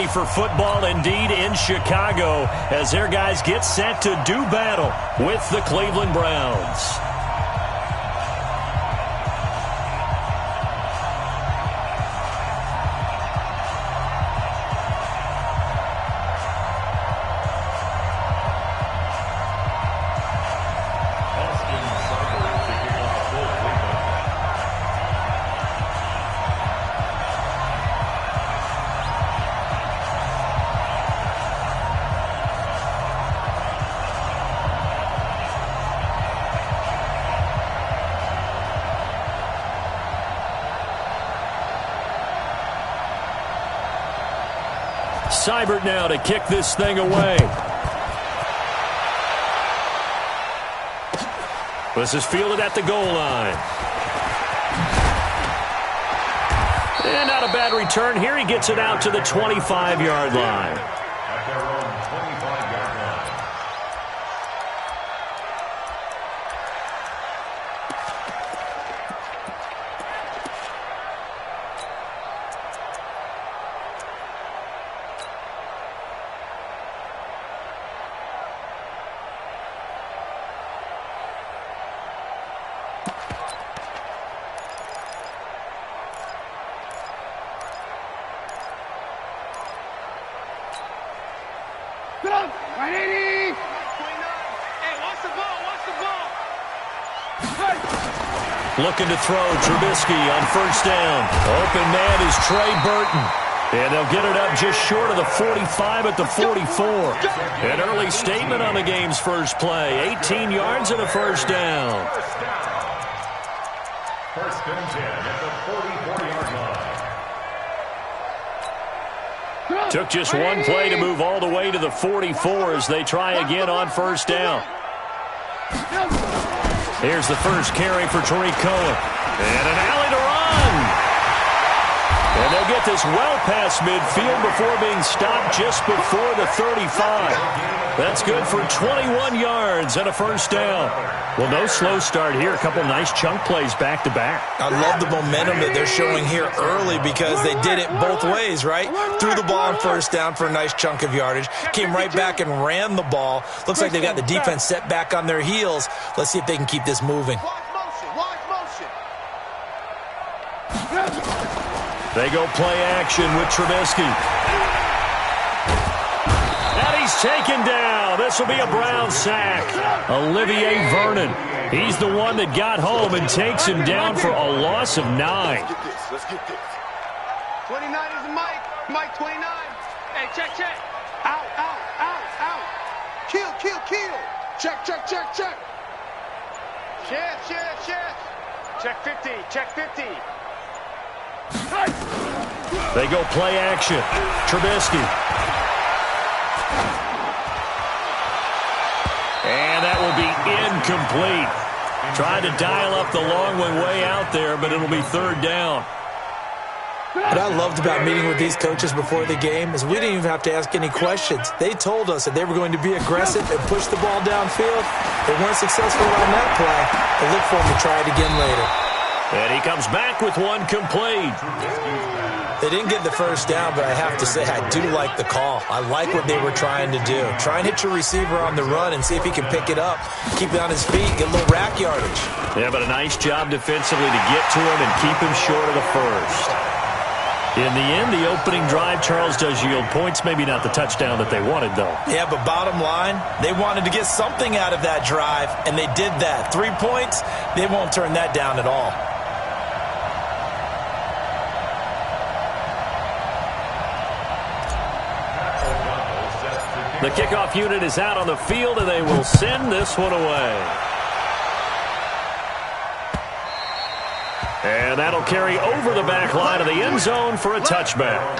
ready for football indeed in Chicago as their guys get set to do battle with the Cleveland Browns. Seibert now to kick this thing away. This is fielded at the goal line. And not a bad return here. He gets it out to the 25-yard line. Looking to throw, Trubisky on first down. Open man is Trey Burton. And they'll get it up just short of the 45 at the 44. An early statement on the game's first play. 18 yards and a first down. First and 10 at the 44-yard line. Took just one play to move all the way to the 44 as they try again on first down. Here's the first carry for Tariq Cohen. And an alley to run. And they'll get this well past midfield before being stopped just before the 35. That's good for 21 yards and a first down. Well, no slow start here. A couple nice chunk plays back-to-back. I love the momentum that they're showing here early because they did it both ways, right? Threw the ball on first down for a nice chunk of yardage. Came right back and ran the ball. Looks like they've got the defense set back on their heels. Let's see if they can keep this moving. They go play action with Trubisky. And he's taken down. This will be a Brown sack. Olivier Vernon. He's the one that got home and takes him down for a loss of 9. Let's get this. 29 is Mike. Mike 29. Hey, check. Out. Kill. Check. Check 50. They go play action. Trubisky. And that will be incomplete. Tried to dial up the long one way out there, but it'll be third down. What I loved about meeting with these coaches before the game is we didn't even have to ask any questions. They told us that they were going to be aggressive and push the ball downfield. They weren't successful on that play. They look for them to try it again later. And he comes back with one complete. They didn't get the first down, but I have to say I do like the call. I like what they were trying to do. Try and hit your receiver on the run and see if he can pick it up, keep it on his feet, get a little rack yardage. Yeah, but a nice job defensively to get to him and keep him short of the first. In the end, the opening drive, Charles, does yield points. Maybe not the touchdown that they wanted, though. Yeah, but bottom line, they wanted to get something out of that drive, and they did that. 3 points, they won't turn that down at all. The kickoff unit is out on the field, and they will send this one away. And that'll carry over the back line of the end zone for a touchback.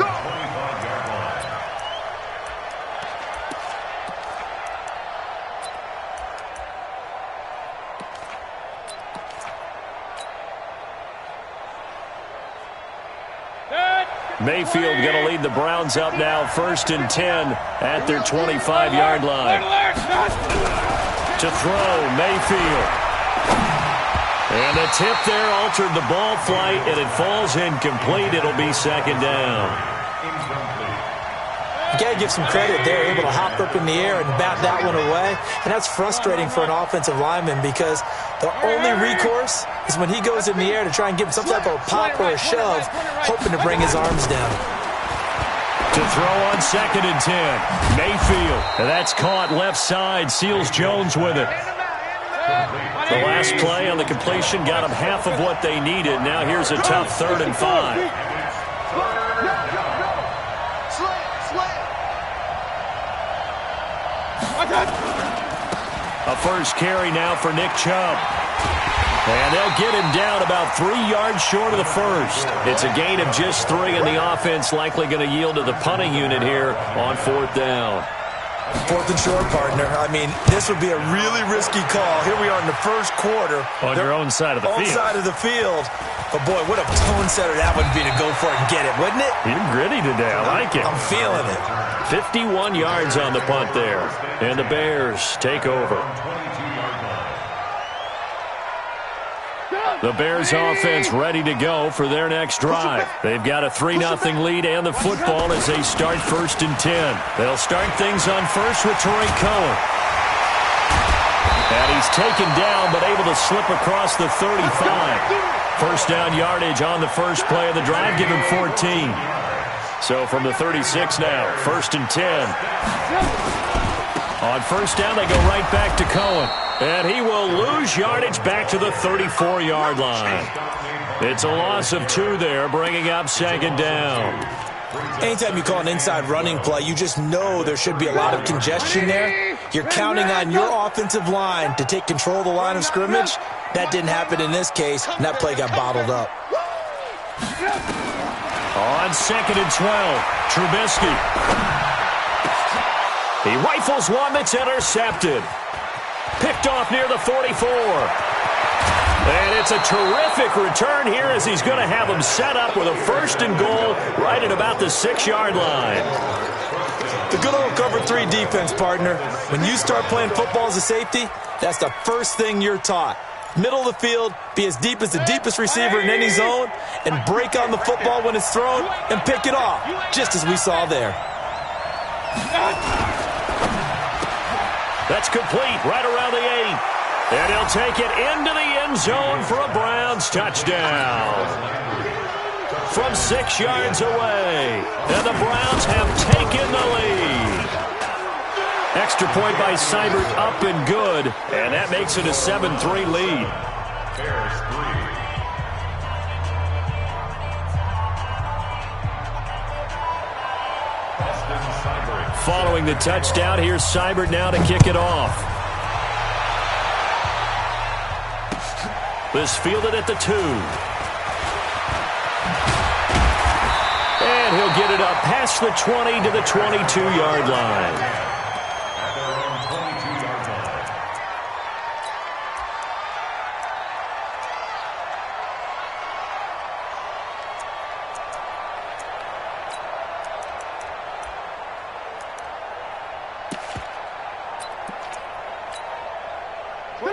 Mayfield going to lead the Browns up now, 1st and 10 at their 25-yard line. To throw, Mayfield. And a tip there altered the ball flight, and it falls incomplete. It'll be second down. You got to give some credit. They're able to hop up in the air and bat that one away. And that's frustrating for an offensive lineman because the only recourse is when he goes in the air to try and give some type of a pop or a shove, hoping to bring his arms down. To throw on 2nd and 10. Mayfield. And that's caught left side. Seals Jones with it. The last play on the completion got them half of what they needed. Now here's a tough 3rd and 5. A first carry now for Nick Chubb. And they'll get him down about 3 yards short of the first. It's a gain of just 3, and the offense likely going to yield to the punting unit here on 4th down. 4th and short, partner. I mean, this would be a really risky call. Here we are in the first quarter. On your own side of the field. Own side of the field. But, boy, what a tone setter that would be to go for it and get it, wouldn't it? You're gritty today. I like it. I'm feeling it. 51 yards on the punt there. And the Bears take over. The Bears offense ready to go for their next drive. They've got a 3-0 lead and the football as they start 1st and 10. They'll start things on first with Tariq Cohen. And he's taken down but able to slip across the 35. First down yardage on the first play of the drive, give him 14. So from the 36 now, 1st and 10. On first down, they go right back to Cohen. And he will lose yardage back to the 34-yard line. It's a loss of 2 there, bringing up 2nd down. Anytime you call an inside running play, you just know there should be a lot of congestion there. You're counting on your offensive line to take control of the line of scrimmage. That didn't happen in this case, and that play got bottled up. On 2nd and 12, Trubisky. He rifles one that's intercepted. Picked off near the 44. And it's a terrific return here as he's going to have him set up with a 1st and goal right at about the 6-yard line. The good old cover 3 defense, partner. When you start playing football as a safety, that's the first thing you're taught. Middle of the field, be as deep as the deepest receiver in any zone, and break on the football when it's thrown and pick it off, just as we saw there. That's complete right around the 8. And he'll take it into the end zone for a Browns touchdown. From 6 yards away. And the Browns have taken the lead. Extra point by Seibert up and good. And that makes it a 7-3 lead. Bears 3. Following the touchdown, here's Seibert now to kick it off. This fielded at the 2. And he'll get it up past the 20 to the 22-yard line.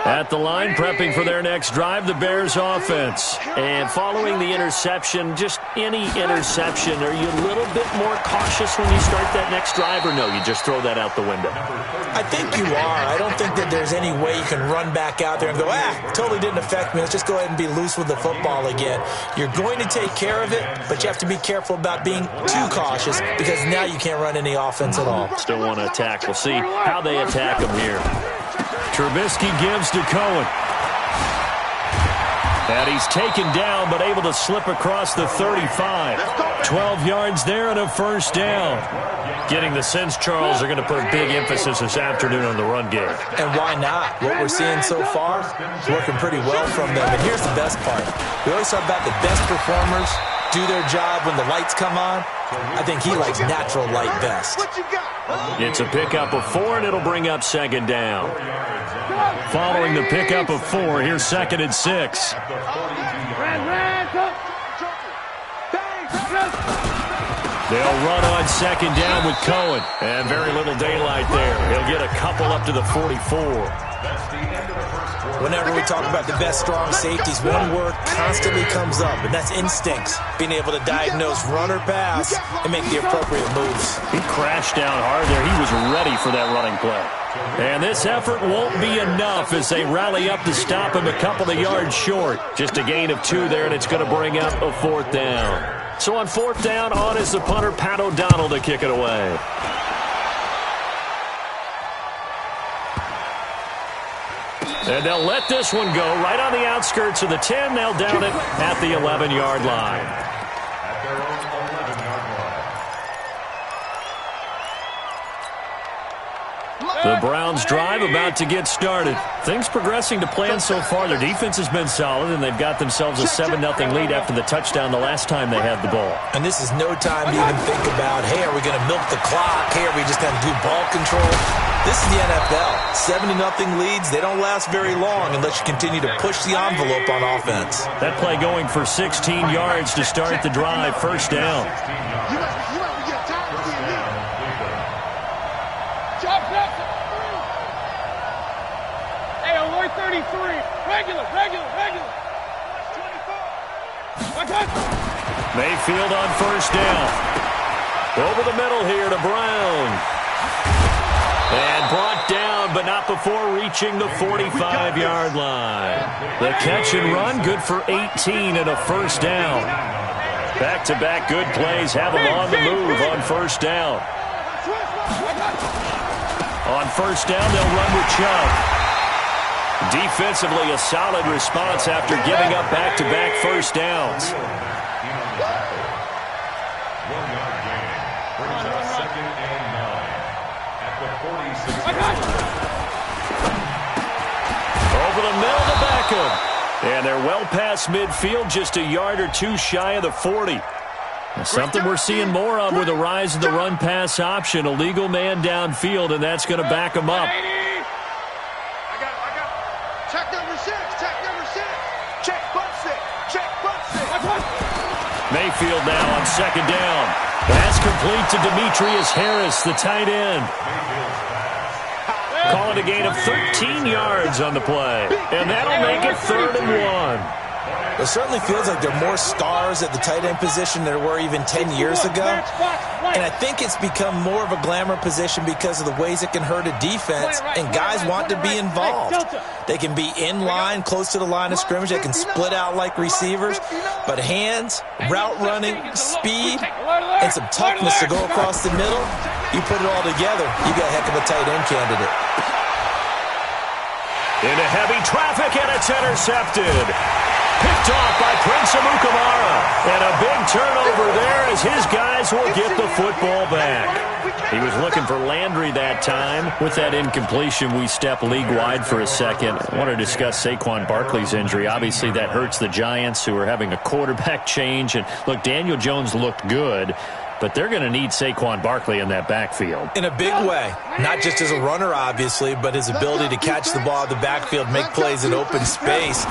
At the line, prepping for their next drive, the Bears offense. And following the interception, just any interception, are you a little bit more cautious when you start that next drive, or no, you just throw that out the window? I think you are. I don't think that there's any way you can run back out there and go, totally didn't affect me. Let's just go ahead and be loose with the football again. You're going to take care of it, but you have to be careful about being too cautious because now you can't run any offense at all. Still want to attack. We'll see how they attack him here. Trubisky gives to Cohen. And he's taken down, but able to slip across the 35. 12 yards there and a first down. Getting the sense Charles are going to put big emphasis this afternoon on the run game. And why not? What we're seeing so far is working pretty well from them. And here's the best part. We always talk about the best performers do their job when the lights come on. I think he likes natural light best. It's a pickup of 4, and it'll bring up 2nd down. Following the pickup of 4, here's 2nd and 6. They'll run on 2nd down with Cohen. And very little daylight there. He'll get a couple up to the 44. That's the end of the first Whenever we talk about the best strong safeties, one word constantly comes up, and that's instincts. Being able to diagnose run or pass and make the appropriate moves. He crashed down hard there. He was ready for that running play. And this effort won't be enough as they rally up to stop him a couple of yards short. Just a gain of 2 there, and it's going to bring up a 4th down. So on 4th down, on is the punter, Pat O'Donnell, to kick it away. And they'll let this one go right on the outskirts of the 10. They'll down it at the 11-yard line. At their own 11-yard line. The Browns drive about to get started. Things progressing to plan so far. Their defense has been solid, and they've got themselves a 7-0 lead after the touchdown the last time they had the ball. And this is no time to even think about, hey, are we going to milk the clock? Hey, are we just going to do ball control? This is the NFL. 7-0 leads, they don't last very long unless you continue to push the envelope on offense. That play going for 16 yards to start the drive. 1st down. Hey, alert 33. Regular. Mayfield on 1st down. Over the middle here to Brown. And brought down, but not before reaching the 45-yard line. The catch and run, good for 18 and a 1st down. Back-to-back good plays have them on the move on 1st down. On 1st down, they'll run with Chubb. Defensively, a solid response after giving up back-to-back 1st downs. Over the middle to Beckham. And they're well past midfield, just a yard or 2 shy of the 40. Something we're seeing more of with the rise of the run-pass option. A legal man downfield, and that's going to back him up. I got it. Check number 6. Check butt 6. Mayfield now on 2nd down. Pass complete to Demetrius Harris, the tight end. Call it a gain of 13 yards on the play. And that'll make it 3rd and 1. It certainly feels like there are more stars at the tight end position than there were even 10 years ago. And I think it's become more of a glamour position because of the ways it can hurt a defense, and guys want to be involved. They can be in line, close to the line of scrimmage. They can split out like receivers. But hands, route running, speed, and some toughness to go across the middle, you put it all together, you got a heck of a tight end candidate. Into heavy traffic, and it's intercepted. Picked off by Prince Amukamara. And a big turnover there as his guys will get the football back. He was looking for Landry that time. With that incompletion, we step league-wide for a second. I want to discuss Saquon Barkley's injury. Obviously, that hurts the Giants, who are having a quarterback change. And, look, Daniel Jones looked good, but they're going to need Saquon Barkley in that backfield. In a big way. Not just as a runner, obviously, but his ability to catch the ball in the backfield, make plays in open space.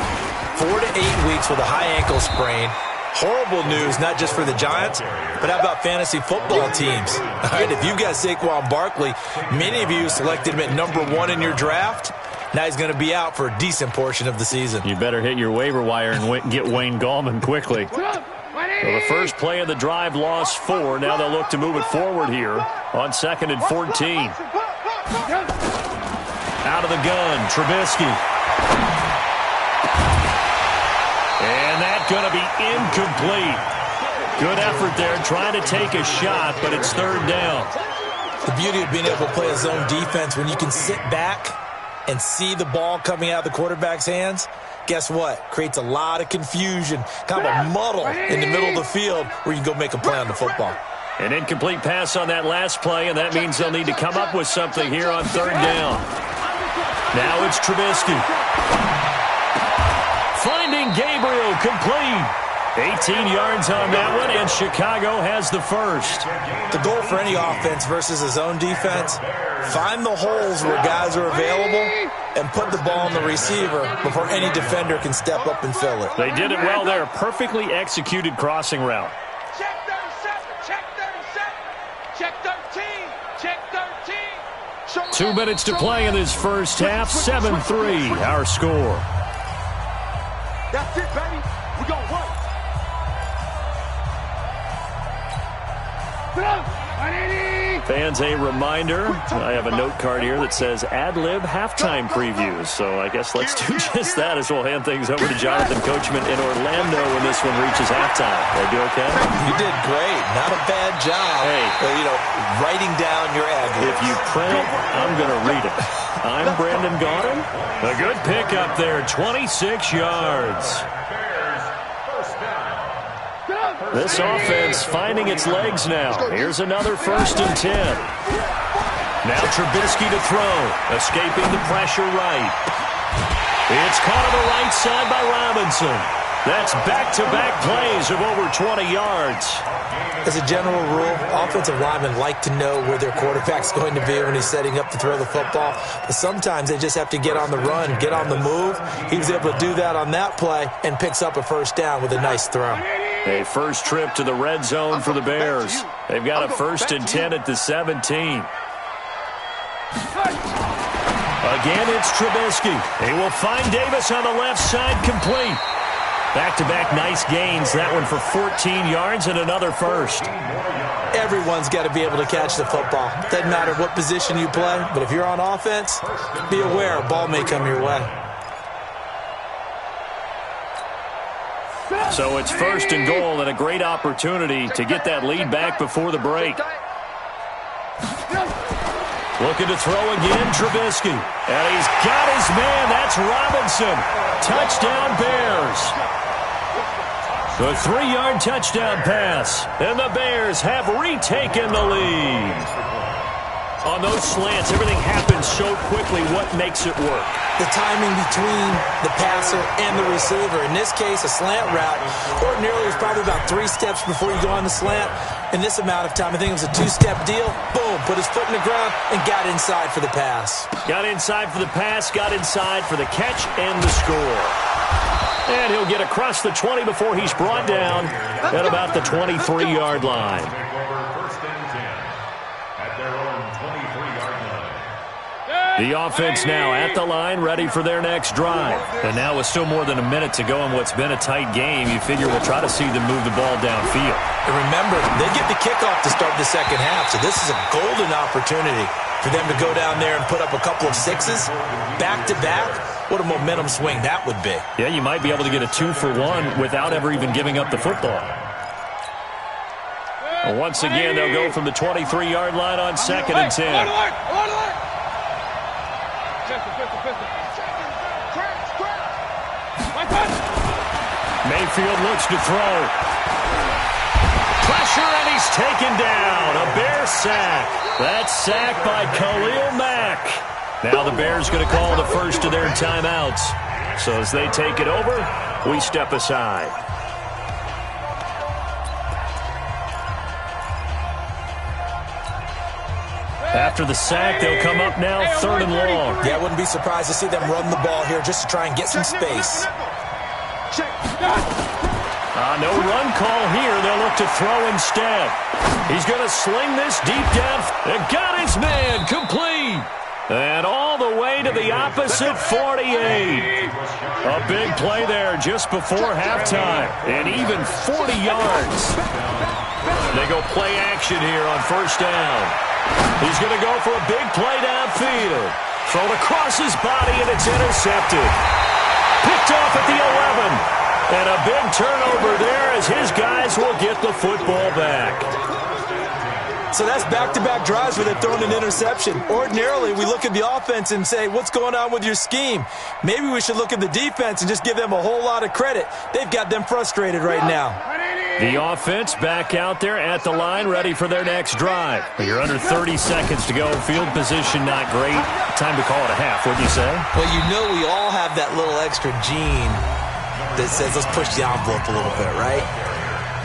4 to 8 weeks with a high ankle sprain. Horrible news, not just for the Giants, but how about fantasy football teams? All right, if you've got Saquon Barkley, many of you selected him at number 1 in your draft. Now he's going to be out for a decent portion of the season. You better hit your waiver wire and get Wayne Gallman quickly. So the first play of the drive lost 4. Now they'll look to move it forward here on 2nd and 14. Out of the gun, Trubisky. And that's going to be incomplete. Good effort there, trying to take a shot, but it's 3rd down. The beauty of being able to play a zone defense, when you can sit back and see the ball coming out of the quarterback's hands, guess what? Creates a lot of confusion, kind of a muddle in the middle of the field where you can go make a play on the football. An incomplete pass on that last play, and that means they'll need to come up with something here on 3rd down. Now it's Trubisky. Finding Gabriel, complete. 18 yards on that one, and Chicago has the first. The goal for any offense versus a zone defense, find the holes where guys are available and put the ball on the receiver before any defender can step up and fill it. They did it well there. Perfectly executed crossing route. Check 37, check 37, check 13, check 13. 2 minutes to play in this first half. 7-3, our score. That's it, baby. We gonna work. Fans, a reminder, I have a note card here that says ad-lib halftime previews. So I guess let's do just that as we'll hand things over to Jonathan Coachman in Orlando when this one reaches halftime. Did I do okay? You did great. Not a bad job. Hey. Writing down your ad-libs. If you print it, I'm going to read it. I'm Brandon Gaudin. A good pickup there, 26 yards. This offense finding its legs now. Here's another 1st and 10. Now Trubisky to throw. Escaping the pressure right. It's caught on the right side by Robinson. That's back-to-back plays of over 20 yards. As a general rule, offensive linemen like to know where their quarterback's going to be when he's setting up to throw the football. But sometimes they just have to get on the run, get on the move. He was able to do that on that play and picks up a 1st down with a nice throw. A first trip to the red zone for the Bears. They've got a 1st and 10 at the 17. Again, it's Trubisky. He will find Davis on the left side, complete. Back-to-back nice gains. That one for 14 yards and another 1st. Everyone's got to be able to catch the football. Doesn't matter what position you play, but if you're on offense, be aware a ball may come your way. So it's 1st and goal and a great opportunity to get that lead back before the break. Looking to throw again, Trubisky. And he's got his man. That's Robinson. Touchdown, Bears. The 3-yard touchdown pass. And the Bears have retaken the lead. On those slants, everything happens so quickly. What makes it work? The timing between the passer and the receiver. In this case, a slant route. Ordinarily, it's probably about 3 steps before you go on the slant. In this amount of time, I think it was a 2-step deal. Boom, put his foot in the ground and got inside for the pass. Got inside for the pass, got inside for the catch and the score. And he'll get across the 20 before he's brought down at about the 23-yard line. The offense now at the line, ready for their next drive. And now with still more than a minute to go in what's been a tight game, you figure we'll try to see them move the ball downfield. And remember, they get the kickoff to start the second half, so this is a golden opportunity for them to go down there and put up a couple of 6s back-to-back. What a momentum swing that would be. Yeah, you might be able to get a 2-for-1 without ever even giving up the football. And once again, they'll go from the 23-yard line on 2nd and 10. Mayfield looks to throw. Pressure, and he's taken down. A Bear sack. That's sacked by Khalil Mack. Now the Bears going to call the first of their timeouts. So as they take it over, we step aside. After the sack, they'll come up now 3rd and long. Yeah, I wouldn't be surprised to see them run the ball here just to try and get some space. No run call here. They'll look to throw instead. He's going to sling this deep down. And got his man complete. And all the way to the opposite 48. A big play there just before halftime. And even 40 yards. They go play action here on 1st down. He's going to go for a big play downfield. Thrown across his body, and it's intercepted. Picked off at the 11. And a big turnover there as his guys will get the football back. So that's back-to-back drives where they're throwing an interception. Ordinarily, we look at the offense and say, what's going on with your scheme? Maybe we should look at the defense and just give them a whole lot of credit. They've got them frustrated right now. The offense back out there at the line, ready for their next drive. You're under 30 seconds to go. Field position not great. Time to call it a half, wouldn't you say? Well, you know we all have that little extra gene that says let's push the envelope a little bit, right?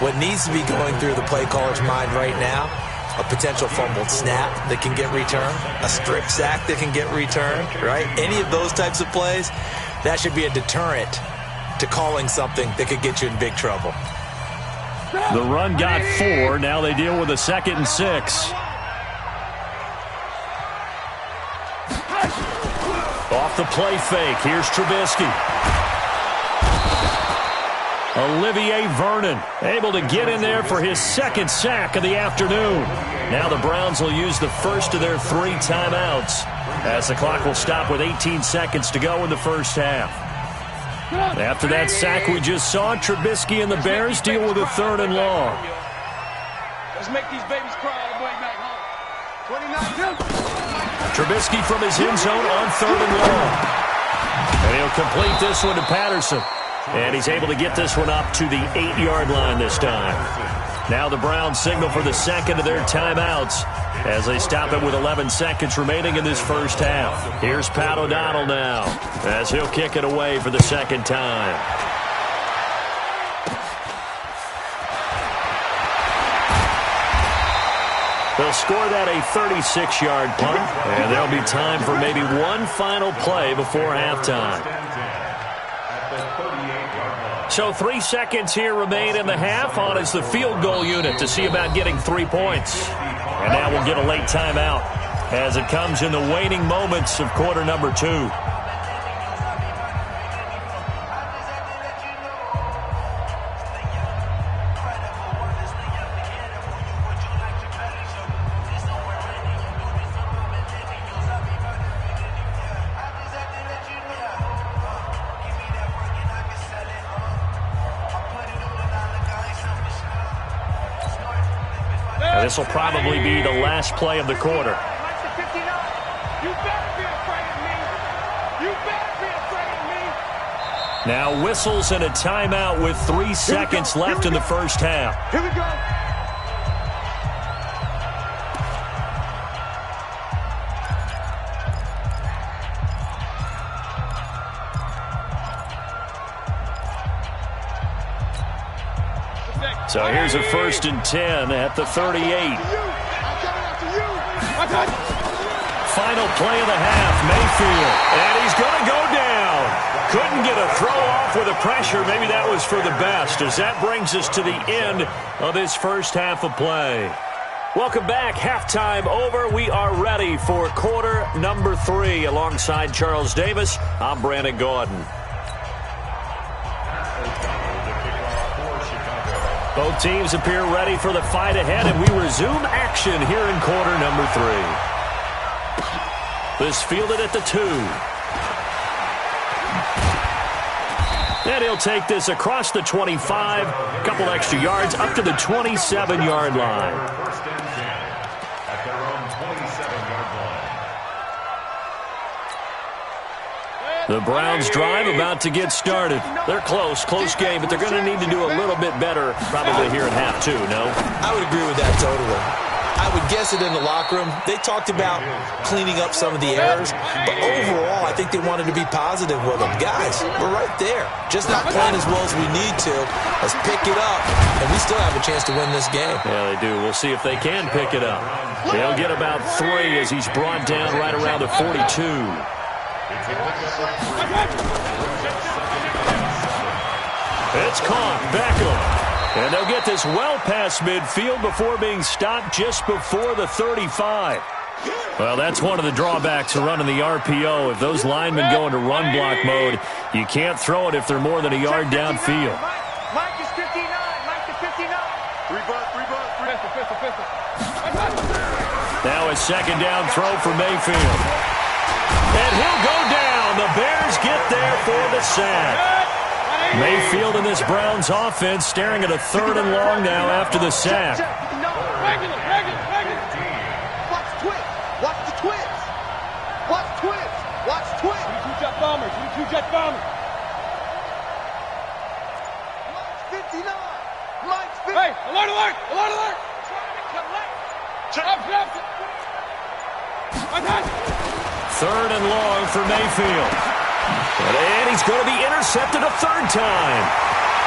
What needs to be going through the play caller's mind right now, a potential fumbled snap that can get returned, a strip sack that can get returned, right? Any of those types of plays, that should be a deterrent to calling something that could get you in big trouble. The run got 4. Now they deal with a 2nd and 6. Off the play fake, here's Trubisky. Olivier Vernon able to get in there for his second sack of the afternoon. Now the Browns will use the first of their 3 timeouts as the clock will stop with 18 seconds to go in the first half. After that sack we just saw, Trubisky and the Bears deal with a 3rd and long. Let's make these babies cry on the way back home. 29. Trubisky from his end zone on 3rd and long. And he'll complete this one to Patterson. And he's able to get this one up to the 8-yard line this time. Now the Browns signal for the second of their timeouts as they stop it with 11 seconds remaining in this first half. Here's Pat O'Donnell now as he'll kick it away for the second time. They'll score that a 36-yard punt, and there'll be time for maybe one final play before halftime. So 3 seconds here remain in the half. On is the field goal unit to see about getting 3 points. And now we'll get a late timeout as it comes in the waning moments of quarter number 2. This will probably be the last play of the quarter. Now whistles and a timeout with 3 seconds left in the first half. Here we go. So here's a 1st and 10 at the 38. Final play of the half, Mayfield. And he's going to go down. Couldn't get a throw off with the pressure. Maybe that was for the best, as that brings us to the end of this first half of play. Welcome back. Halftime over. We are ready for quarter number 3. Alongside Charles Davis, I'm Brandon Gordon. Both teams appear ready for the fight ahead, and we resume action here in quarter number 3. This fielded at the 2. And he'll take this across the 25, a couple extra yards, up to the 27-yard line. At their own 27-yard line. The Browns drive about to get started. They're close game, but they're going to need to do a little bit better probably here in half 2, no? I would agree with that totally. I would guess it in the locker room. They talked about cleaning up some of the errors, but overall, I think they wanted to be positive with them. Guys, we're right there. Just not playing as well as we need to. Let's pick it up, and we still have a chance to win this game. Yeah, they do. We'll see if they can pick it up. They'll get about 3 as he's brought down right around the 42. It's caught. Beckham. And they'll get this well past midfield before being stopped just before the 35. Well, that's one of the drawbacks of running the RPO. If those linemen go into run block mode, you can't throw it if they're more than a yard downfield. Mike is 59. Mike is 59. Now a second down throw for Mayfield. And he'll go down. The Bears get there for the sack. Mayfield in this Browns offense staring at a 3rd and long now after the sack. Regular. Watch twist. Watch the twist. Watch twist. Watch twist. Two-jet bombers. Two-jet bombers. Mike's 59. Mike's 59. Hey, alert, alert. Alert, alert. Trying to collect. Check. 3rd and long for Mayfield. And he's going to be intercepted a 3rd time.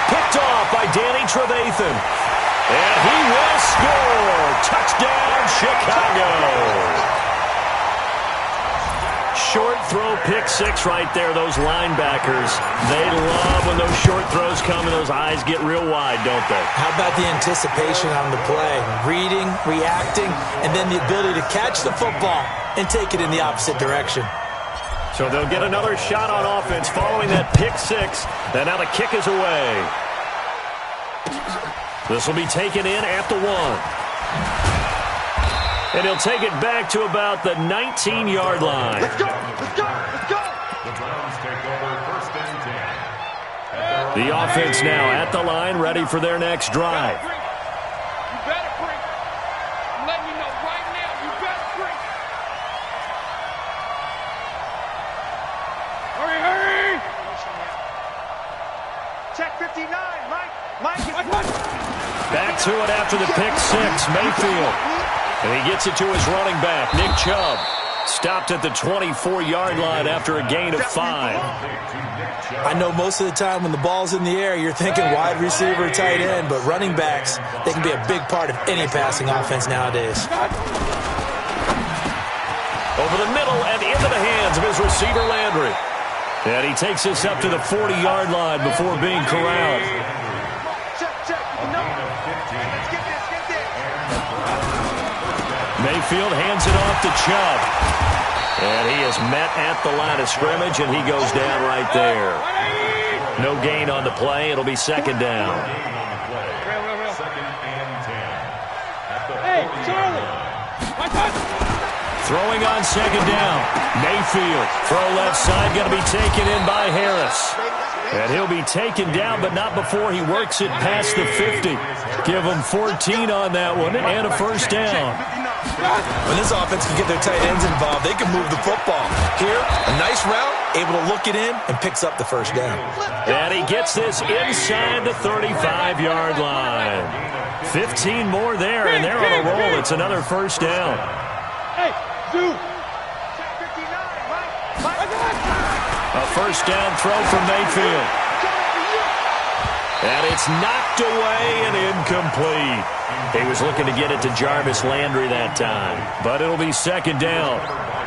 Picked off by Danny Trevathan. And he will score. Touchdown, Chicago. Short throw, pick 6 right there. Those linebackers, they love when those short throws come and those eyes get real wide, don't they? How about the anticipation on the play? Reading, reacting, and then the ability to catch the football and take it in the opposite direction. So they'll get another shot on offense following that pick six. And now the kick is away. This will be taken in at the 1. And he'll take it back to about the 19-yard line. Let's go! Let's go! Let's go! The Browns take over 1st and 10. The offense now at the line, ready for their next drive. You better bring. I'm letting you know right now. You better bring. Hurry, hurry! Check 59, Mike. Mike. Back to it after the pick six, Mayfield. And he gets it to his running back, Nick Chubb. Stopped at the 24-yard line after a gain of 5. I know most of the time when the ball's in the air, you're thinking wide receiver, tight end, but running backs, they can be a big part of any passing offense nowadays. Over the middle and into the hands of his receiver, Landry. And he takes this up to the 40-yard line before being corralled. Check. No. Let's get this. Mayfield hands it off to Chubb. And he is met at the line of scrimmage, and he goes down right there. No gain on the play. It'll be 2nd down. Second and 10. Hey, Charlie. Throwing on 2nd down. Mayfield, throw left side, going to be taken in by Harris. And he'll be taken down, but not before he works it past the 50. Give him 14 on that one and a 1st down. When this offense can get their tight ends involved, they can move the football. Here, a nice route, able to look it in, and picks up the 1st down. And he gets this inside the 35-yard line. 15 more there, and they're on a roll. It's another 1st down. Hey, dude. Check 59, Mike. A 1st down throw from Mayfield. And it's knocked away and incomplete. He was looking to get it to Jarvis Landry that time. But it'll be 2nd down.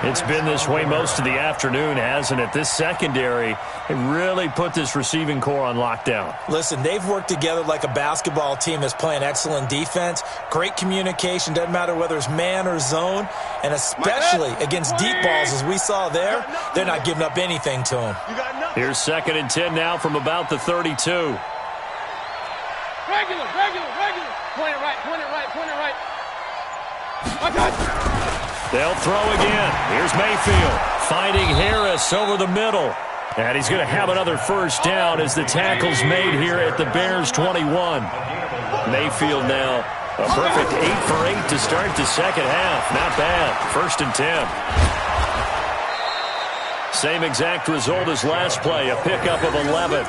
It's been this way most of the afternoon, hasn't it? This secondary, it really put this receiving core on lockdown. Listen, they've worked together like a basketball team that's playing excellent defense. Great communication, doesn't matter whether it's man or zone. And especially against deep balls, as we saw there, they're not giving up anything to them. Here's 2nd and 10 now from about the 32. Regular. Point it right. They'll throw again. Here's Mayfield finding Harris over the middle. And he's going to have another 1st down as the tackle's made here at the Bears 21. Mayfield now a perfect 8 for 8 to start the 2nd half. Not bad. 1st and 10. Same exact result as last play, a pickup of 11.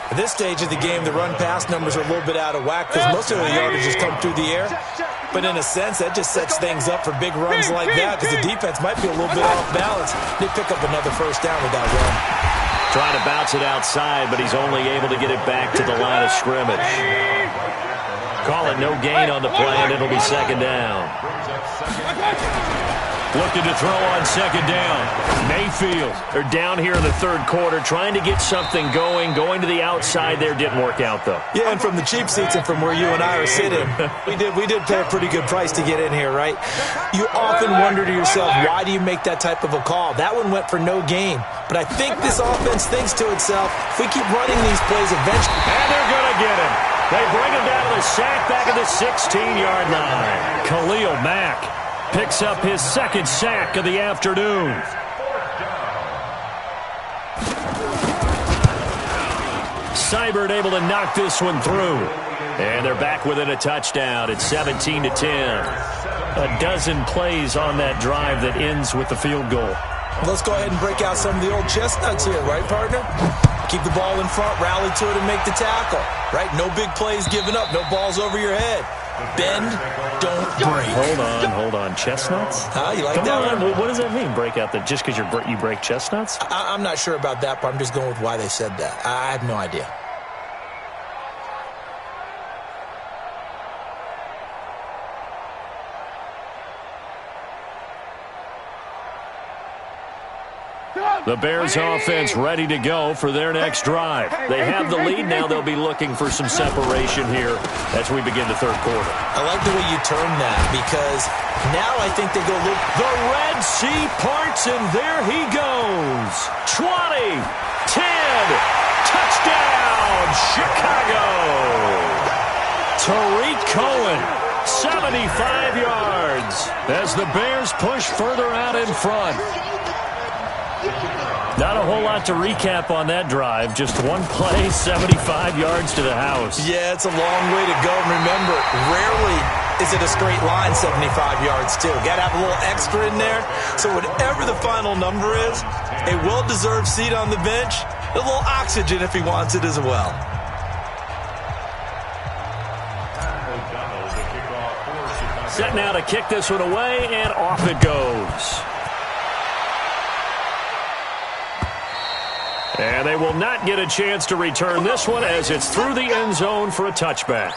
At this stage of the game, the run-pass numbers are a little bit out of whack because most of the yardage has come through the air. But in a sense, that just sets things up for big runs like that because the defense might be a little bit off balance. They pick up another 1st down with that run. Trying to bounce it outside, but he's only able to get it back to the line of scrimmage. Call it no gain on the play, and it'll be 2nd down. Looking to throw on 2nd down. Mayfield, they're down here in the 3rd quarter, trying to get something going to the outside there. Didn't work out, though. Yeah, and from the cheap seats and from where you and I are sitting, we did pay a pretty good price to get in here, right? You often wonder to yourself, why do you make that type of a call? That one went for no gain. But I think this offense thinks to itself, if we keep running these plays eventually... And they're going to get him. They bring him down to the sack back at the 16-yard line. Khalil Mack picks up his 2nd sack of the afternoon. Seibert able to knock this one through. And they're back within a touchdown. It's 17-10. A dozen plays on that drive that ends with the field goal. Let's go ahead and break out some of the old chestnuts here, right, partner? Keep the ball in front, rally to it, and make the tackle, right? No big plays given up, no balls over your head. Bend, don't break. Hold on. Chestnuts? Huh? You like Come that on. one? What does that mean, break out the... Just because you break chestnuts? I'm not sure about that, but I'm just going with why they said that. I have no idea. The Bears offense ready to go for their next drive. They have the lead. Now they'll be looking for some separation here as we begin the third quarter. I like the way you term that because now I think they go look. The Red Sea parts, and there he goes. 20, 10, touchdown, Chicago. Tariq Cohen, 75 yards as the Bears push further out in front. Not a whole lot to recap on that drive. Just one play, 75 yards to the house. Yeah, it's a long way to go. Remember, rarely is it a straight line 75 yards, too. Got to have a little extra in there. So whatever the final number is, a well-deserved seat on the bench, a little oxygen if he wants it as well. Set now to kick this one away, and off it goes. And they will not get a chance to return this one as it's through the end zone for a touchback.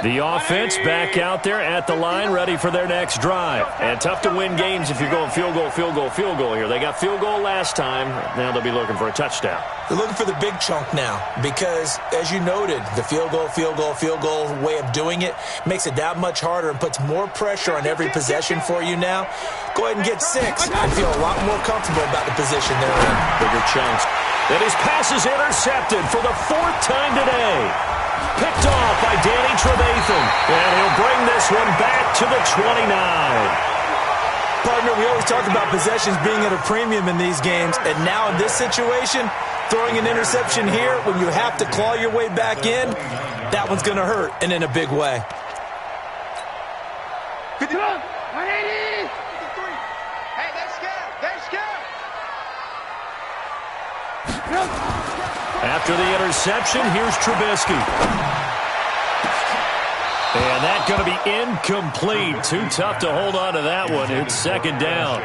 The offense back out there at the line, ready for their next drive. And tough to win games if you're going field goal, field goal, field goal here. They got field goal last time. Now they'll be looking for a touchdown. They're looking for the big chunk now because, as you noted, the field goal way of doing it makes it that much harder and puts more pressure on every possession for you now. Go ahead and get 6 and feel a lot more comfortable about the position they're in. Bigger chunks. And his pass is intercepted for the 4th time today. Picked off by Danny Trevathan. And he'll bring this one back to the 29. Partner, we always talk about possessions being at a premium in these games. And now in this situation, throwing an interception here when you have to claw your way back in, that one's going to hurt, and in a big way. Hey, they're scared. They're scared. After the interception, here's Trubisky. And that's going to be incomplete. Too tough to hold on to that one. It's 2nd down.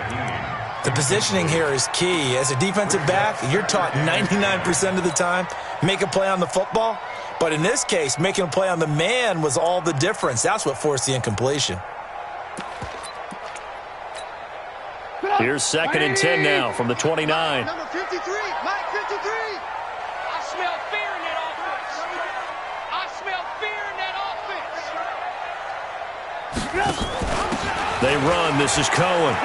The positioning here is key. As a defensive back, you're taught 99% of the time, make a play on the football. But in this case, making a play on the man was all the difference. That's what forced the incompletion. Here's 2nd and 10 now from the 29. Number 53, Mike 53. I smell fear in that offense. I smell fear in that offense. They run. This is Cohen.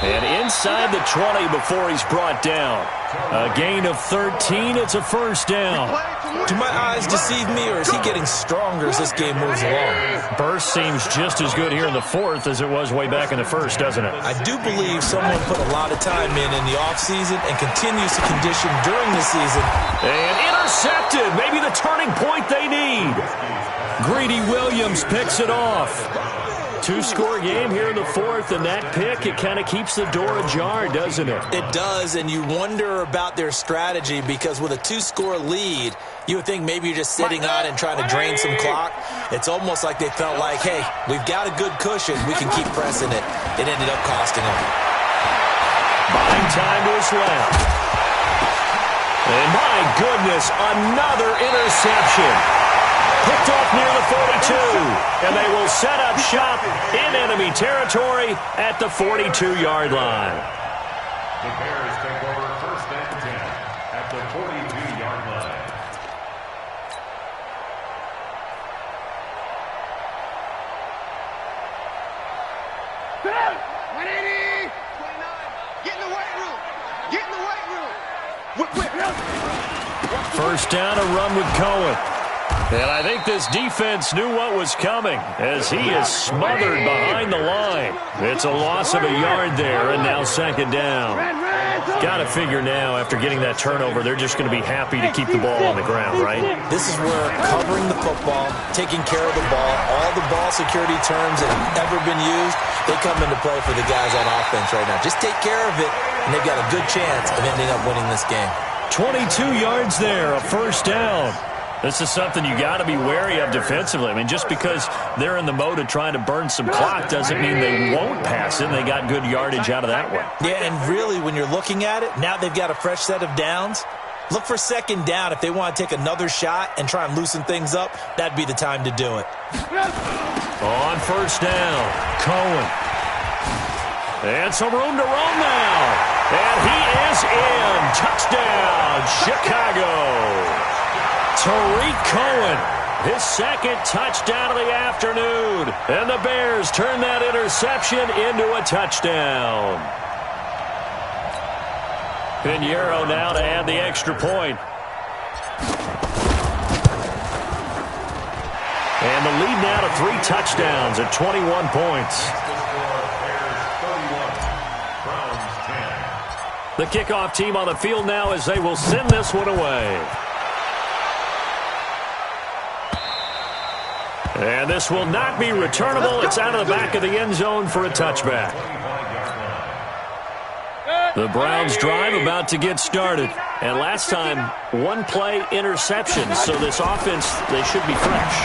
And inside the 20 before he's brought down. A gain of 13. It's a 1st down. Do my eyes deceive me, or is he getting stronger as this game moves along? Burst seems just as good here in the 4th as it was way back in the 1st, doesn't it? I do believe someone put a lot of time in the offseason and continues to condition during the season. And intercepted. Maybe the turning point they need. Greedy Williams picks it off. 2-score game here in the 4th, and that pick, it kind of keeps the door ajar, doesn't it? It does, and you wonder about their strategy because with a 2-score lead, you would think maybe you're just sitting on and trying to drain some clock. It's almost like they felt like, hey, we've got a good cushion. We can keep pressing it. It ended up costing them. Buying time to his left. And my goodness, another interception. Picked off near the 42, and they will set up shop in enemy territory at the 42-yard line. The Bears take over 1st and 10 at the 42-yard line. Get in the weight room. Get in the weight room. Whip. 1st down, a run with Cohen. And I think this defense knew what was coming as he is smothered behind the line. It's a loss of a yard there, and now 2nd down. Got to figure now, after getting that turnover, they're just going to be happy to keep the ball on the ground, right? This is where covering the football, taking care of the ball, all the ball security terms that have ever been used, they come into play for the guys on offense right now. Just take care of it, and they've got a good chance of ending up winning this game. 22 yards there, a 1st down. This is something you got to be wary of defensively. I mean, just because they're in the mode of trying to burn some clock doesn't mean they won't pass it. They got good yardage out of that one. Yeah, and really, when you're looking at it, now they've got a fresh set of downs. Look for second down. If they want to take another shot and try and loosen things up, that'd be the time to do it. On first down, Cohen. And some room to roam now. And he is in. Touchdown, Chicago. Tariq Cohen, his second touchdown of the afternoon. And the Bears turn that interception into a touchdown. Pinheiro now to add the extra point. And the lead now to 3 touchdowns at 21 points. The kickoff team on the field now as they will send this one away. And this will not be returnable. It's out of the back of the end zone for a touchback. The Browns drive about to get started. And last time, 1-play interception. So this offense, they should be fresh.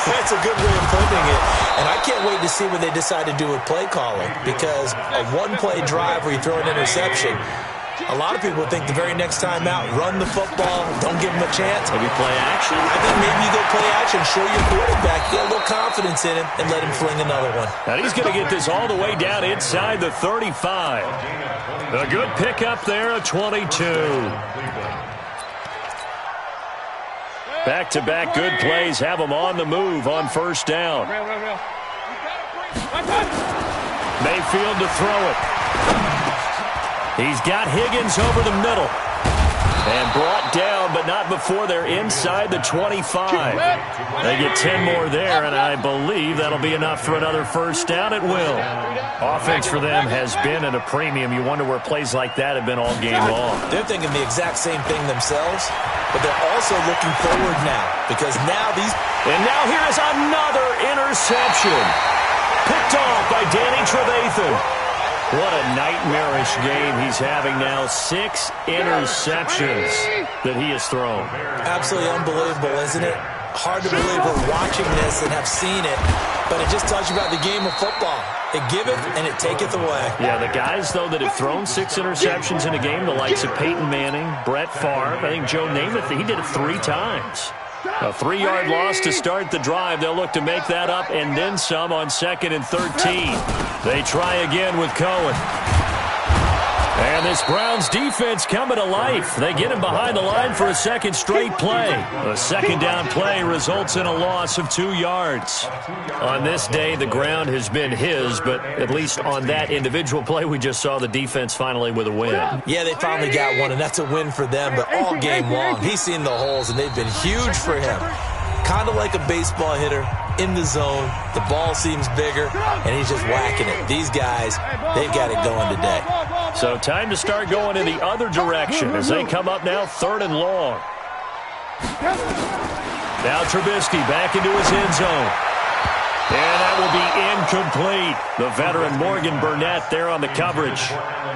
That's a good way of putting it. And I can't wait to see what they decide to do with play calling. Because a 1-play drive where you throw an interception, a lot of people think the very next time out, run the football, don't give them a chance. Maybe play action? I think maybe you go play action, show your quarterback, get a little confidence in him, and let him fling another one. And he's going to get this all the way down inside the 35. A good pickup there at 22. Back-to-back good plays have them on the move on first down. Mayfield to throw it. He's got Higgins over the middle. And brought down, but not before they're inside the 25. They get 10 more there, and I believe that'll be enough for another first down at will. Offense for them has been at a premium. You wonder where plays like that have been all game long. They're thinking the exact same thing themselves, but they're also looking forward now, because now these... And now here is another interception. Picked off by Danny Trevathan. What a nightmarish game he's having now. 6 interceptions that he has thrown. Absolutely unbelievable, isn't it? Hard to believe we're watching this and have seen it, but it just tells you about the game of football. It giveth and it taketh away. Yeah, the guys, though, that have thrown 6 interceptions in a game, the likes of Peyton Manning, Brett Favre, I think Joe Namath, he did it 3 times. A 3-yard loss to start the drive. They'll look to make that up and then some on 2nd and 13. They try again with Cohen. And this Browns defense coming to life. They get him behind the line for a second straight play. A second down play results in a loss of 2 yards. On this day, the ground has been his, but at least on that individual play, we just saw the defense finally with a win. Yeah, they finally got one, and that's a win for them, but all game long, he's seen the holes, and they've been huge for him. Kind of like a baseball hitter in the zone. The ball seems bigger, and he's just whacking it. These guys, they've got it going today. So time to start going in the other direction as they come up now 3rd and long. Now Trubisky back into his end zone. And that will be incomplete. The veteran Morgan Burnett there on the coverage.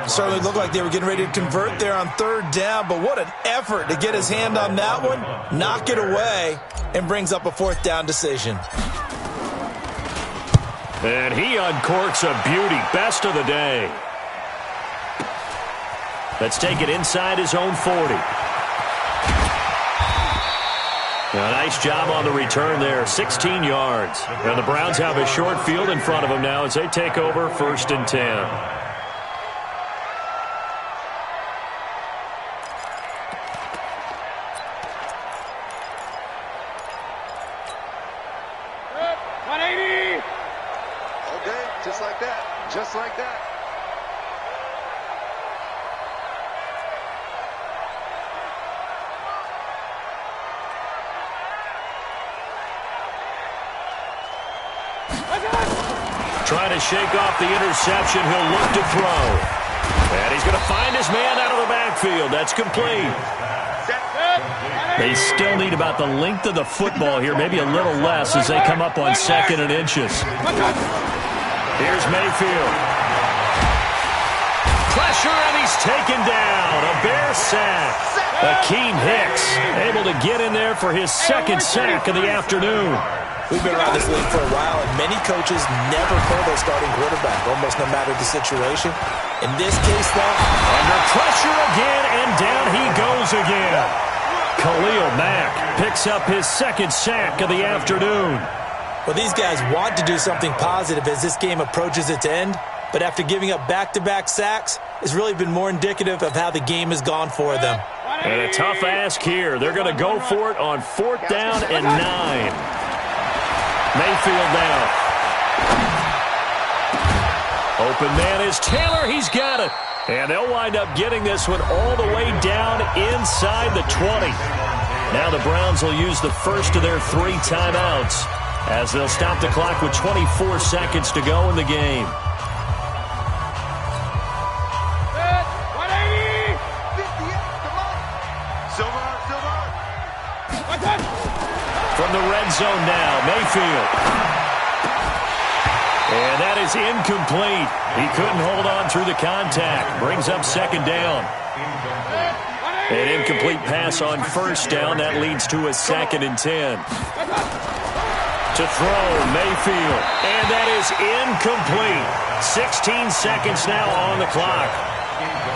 Certainly looked like they were getting ready to convert there on 3rd down, but what an effort to get his hand on that one, knock it away, and brings up a 4th down decision. And he uncorks a beauty. Best of the day. Let's take it inside his own 40. A nice job on the return there. 16 yards. And the Browns have a short field in front of them now as they take over 1st and 10. Just like that. Just like that. Trying to shake off the interception. He'll look to throw. And he's going to find his man out of the backfield. That's complete. They still need about the length of the football here, maybe a little less as they come up on 2nd and inches. Here's Mayfield. Pressure, and he's taken down. A Bear sack. Akeem Hicks able to get in there for his 2nd sack of the afternoon. We've been around this league for a while, and many coaches never pull their starting quarterback, almost no matter the situation. In this case, though, under pressure again, and down he goes again. Khalil Mack picks up his second sack of the afternoon. Well, these guys want to do something positive as this game approaches its end, but after giving up back-to-back sacks, it's really been more indicative of how the game has gone for them. And a tough ask here. They're going to go for it on 4th down and 9. Mayfield now. Open man is Taylor. He's got it. And they'll wind up getting this one all the way down inside the 20. Now the Browns will use the first of their 3 timeouts as they'll stop the clock with 24 seconds to go in the game. From the red zone now, Mayfield. And that is incomplete. He couldn't hold on through the contact. Brings up 2nd down. An incomplete pass on 1st down. That leads to a 2nd and 10. To throw, Mayfield. And that is incomplete. 16 seconds now on the clock.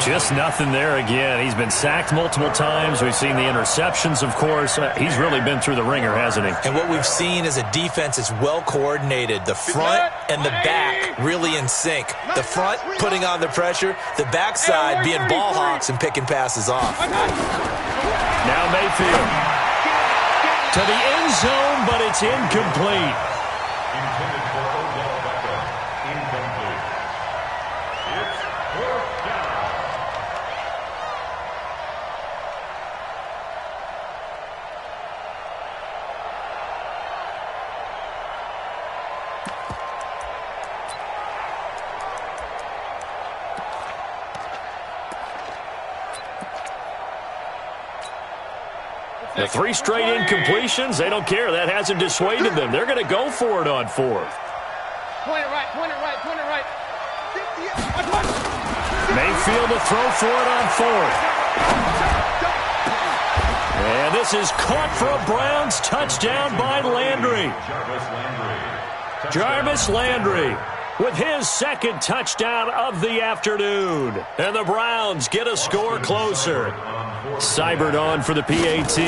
Just nothing there again. He's been sacked multiple times. We've seen the interceptions, of course. He's really been through the ringer, hasn't he? And what we've seen is a defense that's well coordinated. The front and the back really in sync. The front putting on the pressure. The backside being ball hawks and picking passes off. Now Mayfield to the end zone, but it's incomplete. Intended for Odell Beckham. Incomplete. It's 4th down. The 3 straight incompletions, they don't care. That hasn't dissuaded them. They're going to go for it on 4th. Point it right, point it right, point it right. Mayfield to throw for it on 4th. And this is caught for a Browns touchdown by Landry. Jarvis Landry with his 2nd touchdown of the afternoon. And the Browns get a score closer. Seibert on for the PAT.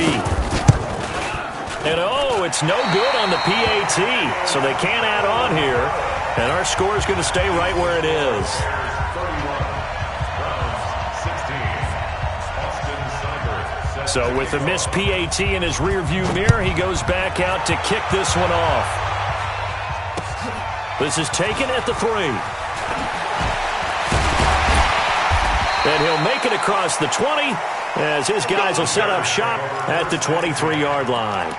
And oh, it's no good on the PAT. So they can't add on here. And our score is going to stay right where it is. So with the missed PAT in his rearview mirror, he goes back out to kick this one off. This is taken at the 3. And he'll make it across the 20 as his guys will set up shop at the 23-yard line.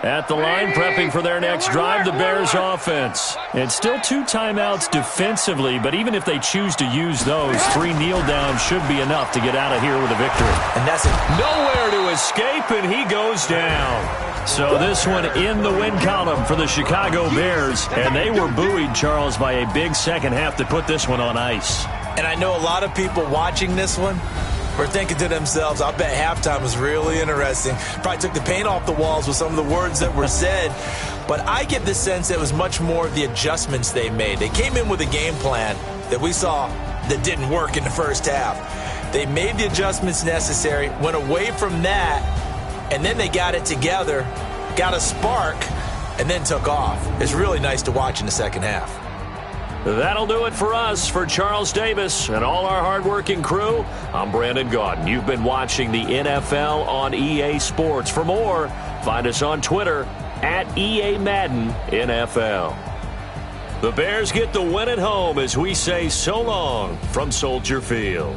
At the line, prepping for their next drive, the Bears offense. And still 2 timeouts defensively, but even if they choose to use those, 3 kneel downs should be enough to get out of here with a victory. And that's it. Nowhere to escape, and he goes down. So this one in the win column for the Chicago Bears, and they were buoyed, Charles, by a big second half to put this one on ice. And I know a lot of people watching this one were thinking to themselves, I bet halftime was really interesting. Probably took the paint off the walls with some of the words that were said. But I get the sense it was much more of the adjustments they made. They came in with a game plan that we saw that didn't work in the first half. They made the adjustments necessary, went away from that, and then they got it together, got a spark, and then took off. It's really nice to watch in the second half. That'll do it for us. For Charles Davis and all our hardworking crew, I'm Brandon Gaudin. You've been watching the NFL on EA Sports. For more, find us on Twitter at EA Madden NFL. The Bears get the win at home as we say so long from Soldier Field.